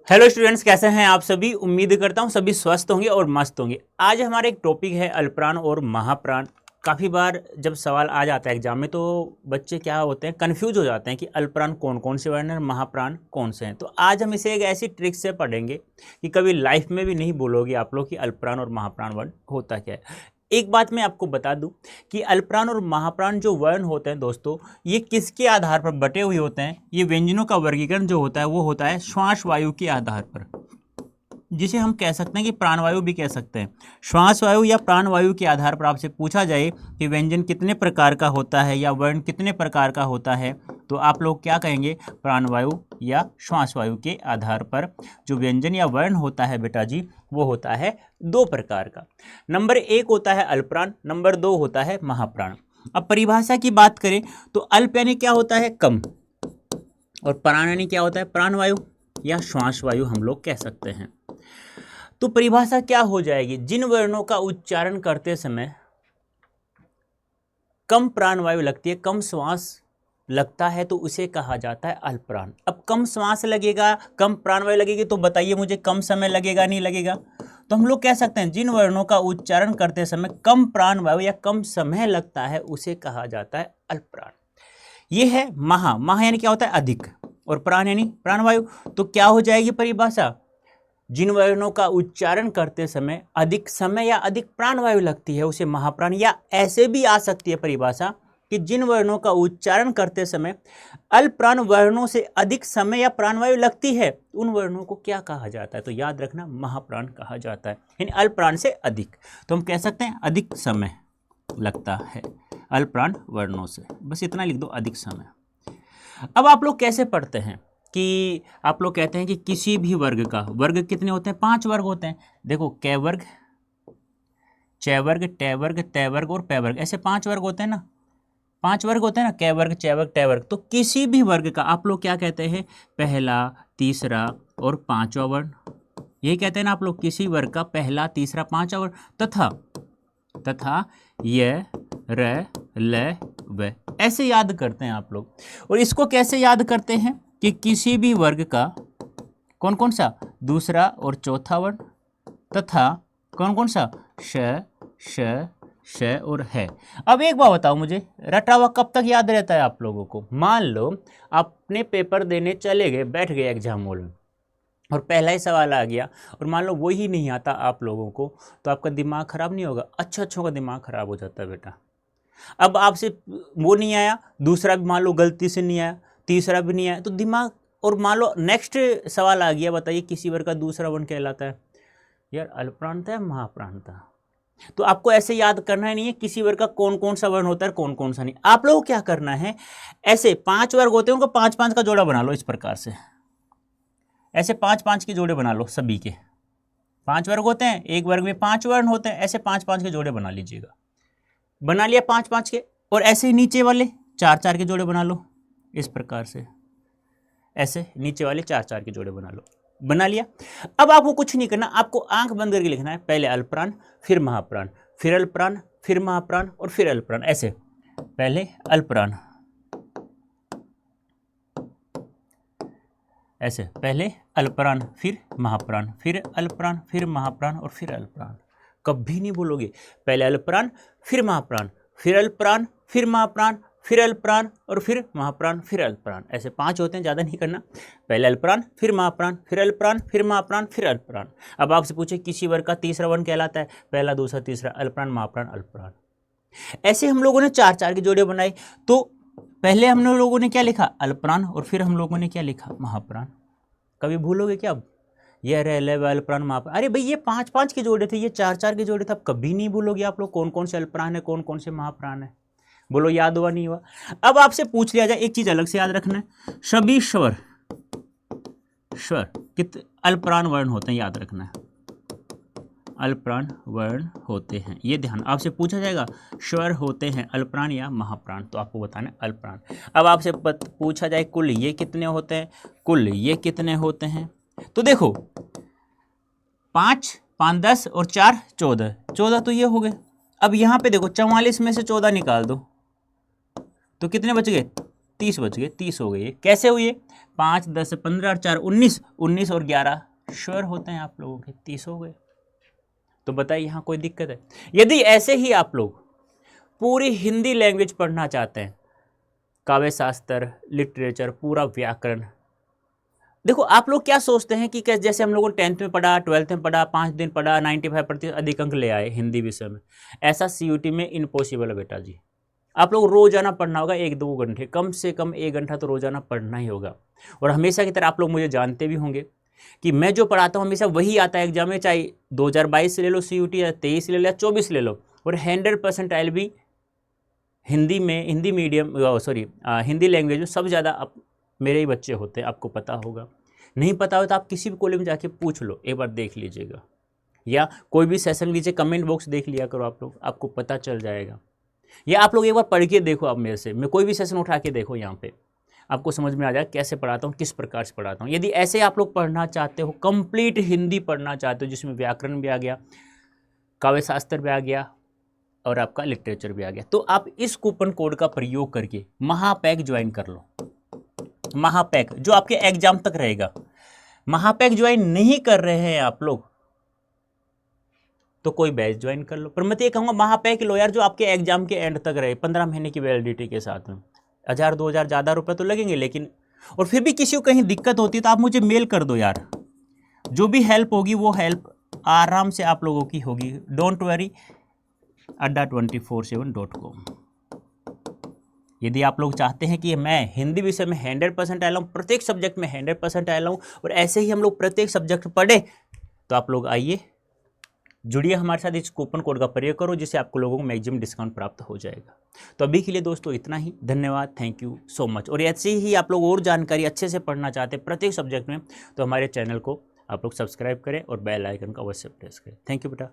Hello students, कैसे हैं आप सभी। उम्मीद करता हूं सभी स्वस्थ होंगे और मस्त होंगे। आज हमारा एक टॉपिक है अल्पप्राण और महाप्राण। काफ़ी बार जब सवाल आ जाता है एग्जाम में तो बच्चे क्या होते हैं, कंफ्यूज हो जाते हैं कि अल्पप्राण कौन कौन से वर्ण हैं और महाप्राण कौन से हैं। तो आज हम इसे एक ऐसी ट्रिक से पढ़ेंगे कि कभी लाइफ में भी नहीं बोलोगे आप लोग कि अल्पप्राण और महाप्राण वर्ण होता क्या है। एक बात मैं आपको बता दूं कि अल्पप्राण और महाप्राण जो वर्ण होते हैं दोस्तों, ये किसके आधार पर बटे हुए होते हैं। ये व्यंजनों का वर्गीकरण जो होता है वो होता है श्वास वायु के आधार पर, जिसे हम कह सकते हैं कि प्राणवायु भी कह सकते हैं। श्वास वायु या प्राणवायु के आधार पर आपसे पूछा जाए कि व्यंजन कितने प्रकार का होता है या वर्ण कितने प्रकार का होता है, तो आप लोग क्या कहेंगे, प्राणवायु या श्वास वायु के आधार पर जो व्यंजन या वर्ण होता है बेटा जी, वो होता है दो प्रकार का। नंबर एक होता है अल्पप्राण, नंबर दो होता है महाप्राण। अब परिभाषा की बात करें तो अल्प यानी क्या होता है, कम, और प्राण यानी क्या होता है, प्राणवायु या श्वास वायु हम लोग कह सकते हैं। तो परिभाषा क्या हो जाएगी, जिन वर्णों का उच्चारण करते समय कम प्राणवायु लगती है, कम श्वास लगता है, तो उसे कहा जाता है अल्पप्राण। अब कम श्वास लगेगा, कम प्राणवायु लगेगी, तो बताइए मुझे कम समय लगेगा नहीं लगेगा। तो हम लोग कह सकते हैं जिन वर्णों का उच्चारण करते समय कम प्राणवायु या कम समय लगता है उसे कहा जाता है अल्पप्राण। ये है महा यानी क्या होता है, अधिक, और प्राण यानी प्राणवायु। तो क्या हो जाएगी परिभाषा, जिन वर्णों का उच्चारण करते समय अधिक समय या अधिक प्राणवायु लगती है उसे महाप्राण, या ऐसे भी आ सकती है परिभाषा कि जिन वर्णों का उच्चारण करते समय अल्पप्राण वर्णों से अधिक समय या प्राणवायु लगती है उन वर्णों को क्या कहा जाता है, तो याद रखना महाप्राण कहा जाता है, यानी अल्पप्राण से अधिक। तो हम कह सकते हैं अधिक समय लगता है अल्पप्राण वर्णों से, बस इतना लिख दो, अधिक समय। अब आप लोग कैसे पढ़ते हैं कि आप लोग कहते हैं कि किसी भी वर्ग का, वर्ग कितने होते हैं, 5 वर्ग होते हैं। देखो कै वर्ग, चै वर्ग, टै वर्ग, तै वर्ग और पै वर्ग, ऐसे 5 वर्ग होते हैं ना, 5 वर्ग होते हैं ना, कै वर्ग, चै वर्ग, टै वर्ग। तो किसी भी वर्ग का आप लोग क्या कहते हैं, पहला, तीसरा और पांचवा वर्ण, यही कहते हैं ना आप लोग, किसी वर्ग का पहला, तीसरा, पांचवा वर्ण तथा य, र, ल, व, ऐसे याद करते हैं आप लोग। और इसको कैसे याद करते हैं कि किसी भी वर्ग का कौन कौन सा, दूसरा और चौथा वर्ण तथा कौन कौन सा, श, श, श और है। अब एक बात बताओ मुझे, रटा हुआ कब तक याद रहता है आप लोगों को। मान लो आपने पेपर देने चले गए, बैठ गए एग्जाम हॉल में, और पहला ही सवाल आ गया और मान लो वो ही नहीं आता आप लोगों को, तो आपका दिमाग खराब नहीं होगा। अच्छों का दिमाग खराब हो जाता है बेटा। अब आपसे वो नहीं आया, दूसरा भी मान लो गलती से नहीं आया, तीसरा भी नहीं आया, तो दिमाग, और मान लो नेक्स्ट सवाल आ गया, बताइए किसी वर्ग का दूसरा वर्ण कहलाता है, यार अल्पप्राण था या महाप्राण था। तो आपको ऐसे याद करना ही नहीं है किसी वर्ग का कौन कौन सा वर्ण होता है कौन कौन सा नहीं। आप लोगों को क्या करना है, ऐसे 5 वर्ग होते हैं उनको 5-5 का जोड़ा बना लो, इस प्रकार से ऐसे 5-5 के जोड़े बना लो। सभी के 5 वर्ग होते हैं, एक वर्ग में 5 वर्ण होते हैं, ऐसे 5-5 के जोड़े बना लीजिएगा। बना लिया 5-5 के, और ऐसे ही नीचे वाले 4-4 के जोड़े बना लो, इस प्रकार से ऐसे नीचे वाले 4-4 के जोड़े बना लो। बना लिया। अब आपको कुछ नहीं करना, आपको आंख बंद करके लिखना है, पहले अल्पप्राण, फिर महाप्राण, फिर अल्पप्राण, फिर महाप्राण और फिर अल्पप्राण। ऐसे पहले अल्पप्राण, ऐसे पहले अल्पप्राण, फिर महाप्राण, फिर अल्पप्राण, फिर महाप्राण और फिर अल्पप्राण। कभी नहीं बोलोगे पहले अल्पप्राण, फिर महाप्राण, फिर अल्पप्राण, फिर महाप्राण, फिर अल्पप्राण और फिर महाप्राण, फिर अल्पप्राण। ऐसे 5 होते हैं, ज़्यादा नहीं करना। पहले अल्पप्राण, फिर महाप्राण, फिर अल्पप्राण, फिर महाप्राण, फिर अल्पप्राण। अब आपसे पूछे किसी वर्ग का तीसरा वर्ण कहलाता है, पहला, दूसरा, तीसरा, अल्पप्राण, महाप्राण, अल्पप्राण। ऐसे हम लोगों ने 4-4 के जोड़े बनाए। तो पहले हम लोगों ने क्या लिखा, अल्पप्राण, और फिर हम लोगों ने क्या लिखा, महाप्राण। कभी भूलोगे क्या अब, ये रह अल्पप्राण, महाप्राण। अरे भाई ये 5-5 के जोड़े थे, ये 4-4 के जोड़े थे। अब कभी नहीं भूलोगे आप लोग कौन कौन से अल्पप्राण है कौन कौन से महाप्राण है। बोलो याद हुआ नहीं हुआ। अब आपसे पूछ लिया जाए, एक चीज अलग से याद रखना है, सभी स्वर कितने अल्पप्राण वर्ण होते हैं, याद रखना है, अल्पप्राण वर्ण होते हैं। ये ध्यान, आपसे पूछा जाएगा स्वर होते हैं अल्पप्राण या महाप्राण, तो आपको बताना है अल्पप्राण। अब आपसे पूछा जाए कुल ये कितने होते हैं, कुल ये कितने होते हैं, तो देखो 5, 5, 10 और 4, 14, 14 तो ये हो गए। अब यहाँ पे देखो 44 में से 14 निकाल दो, तो कितने बच गए, 30 बच गए, 30 हो गए। कैसे हुए, 5 10 15 और 4 19, 19 और 11 श्योर होते हैं आप लोगों के, 30 हो गए। तो बताइए यहाँ कोई दिक्कत है? यदि ऐसे ही आप लोग पूरी हिंदी लैंग्वेज पढ़ना चाहते हैं, काव्य शास्त्र, लिटरेचर, पूरा व्याकरण, देखो आप लोग क्या सोचते हैं कि जैसे हम लोगों ने 10th में पढ़ा, 12th में पढ़ा, 5 दिन पढ़ा, 95% अधिक अंक ले आए हिंदी विषय में, ऐसा CUT में इम्पॉसिबल है बेटा जी। आप लोग रोजाना पढ़ना होगा 1-2 घंटे, कम से कम 1 घंटा तो रोजाना पढ़ना ही होगा। और हमेशा की तरह आप लोग मुझे जानते भी होंगे कि मैं जो पढ़ाता हूँ हमेशा वही आता है एग्जाम में, चाहे 2022 ले लो CUT, या 23 ले लो, या 24 ले लो, और 100% आइल भी हिंदी में, हिंदी मीडियम हिंदी लैंग्वेज में सबसे ज़्यादा आप मेरे ही बच्चे होते हैं, आपको पता होगा। नहीं पता हो तो आप किसी भी कॉलेज में जाके पूछ लो, एक बार देख लीजिएगा, या कोई भी सेशन लीजिए, कमेंट बॉक्स देख लिया करो आप लोग, आपको पता चल जाएगा। या आप लोग एक बार पढ़ के देखो, आप मेरे से, मैं कोई भी सेशन उठा के देखो, यहाँ पे आपको समझ में आ जाए कैसे पढ़ाता हूँ, किस प्रकार से पढ़ाता हूँ। यदि ऐसे आप लोग पढ़ना चाहते हो, कंप्लीट हिंदी पढ़ना चाहते हो, जिसमें व्याकरण भी आ गया, काव्य शास्त्र भी आ गया, और आपका लिटरेचर भी आ गया, तो आप इस कूपन कोड का प्रयोग करके महापैक ज्वाइन कर लो। महापैक जो आपके एग्जाम तक रहेगा। महापैक ज्वाइन नहीं कर रहे हैं आप लोग तो कोई बैच ज्वाइन कर लो, पर मैं तो ये कहूँगा महापैक लो यार, जो आपके एग्जाम के एंड तक रहे, 15 महीने की वैलिडिटी के साथ में। 1000-2000 ज़्यादा रुपए तो लगेंगे, लेकिन और फिर भी किसी को कहीं दिक्कत होती है तो आप मुझे मेल कर दो यार, जो भी हेल्प होगी वो हेल्प आराम से आप लोगों की होगी। Don't worry adda247.com। यदि आप लोग चाहते हैं कि मैं हिंदी विषय में 100% आया हूँ, प्रत्येक सब्जेक्ट में 100% आया हूँ, और ऐसे ही हम लोग प्रत्येक सब्जेक्ट पढ़े, तो आप लोग आइए, जुड़िए हमारे साथ, इस कूपन कोड का प्रयोग करो, जिससे आपको लोगों को मैक्सिमम डिस्काउंट प्राप्त हो जाएगा। तो अभी के लिए दोस्तों इतना ही, धन्यवाद, थैंक यू सो मच। और ऐसे ही आप लोग और जानकारी अच्छे से पढ़ना चाहते हैं प्रत्येक सब्जेक्ट में, तो हमारे चैनल को आप लोग सब्सक्राइब करें और बेल आइकन का अवश्य प्रेस करें। थैंक यू बेटा।